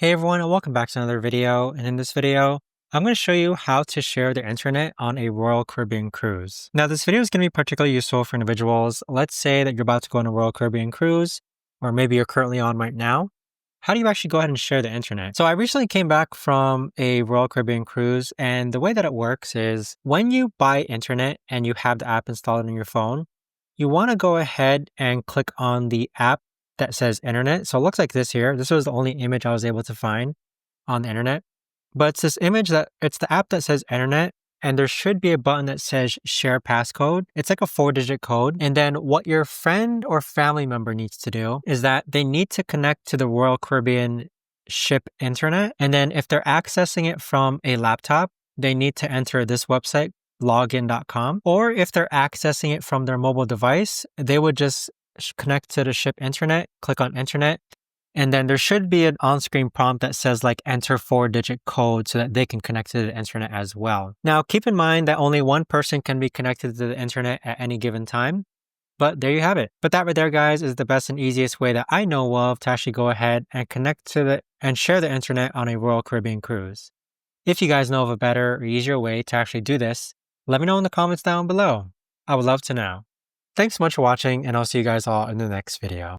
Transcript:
Hey everyone, and welcome back to another video. And in this video, I'm going to show you how to share the internet on a Royal Caribbean cruise. Now, this video is going to be particularly useful for individuals. Let's say that you're about to go on a Royal Caribbean cruise, or maybe you're currently on right now. How do you actually go ahead and share the internet? So I recently came back from a Royal Caribbean cruise, and the way that it works is when you buy internet and you have the app installed on your phone, you want to go ahead and click on the app that says internet. So it looks like this here. This was the only image I was able to find on the internet. But it's this image it's the app that says internet, and there should be a button that says share passcode. It's like a 4-digit code. And then what your friend or family member needs to do is that they need to connect to the Royal Caribbean ship internet. And then if they're accessing it from a laptop, they need to enter this website, login.com. Or if they're accessing it from their mobile device, they would just connect to the ship internet, click on internet, and then there should be an on-screen prompt that says like enter 4-digit code so that they can connect to the internet as well. Now, keep in mind that only one person can be connected to the internet at any given time, but there you have it. But that right there, guys, is the best and easiest way that I know of to actually go ahead and connect to and share the internet on a Royal Caribbean cruise. If you guys know of a better or easier way to actually do this, let me know in the comments down below. I would love to know. Thanks so much for watching, and I'll see you guys all in the next video.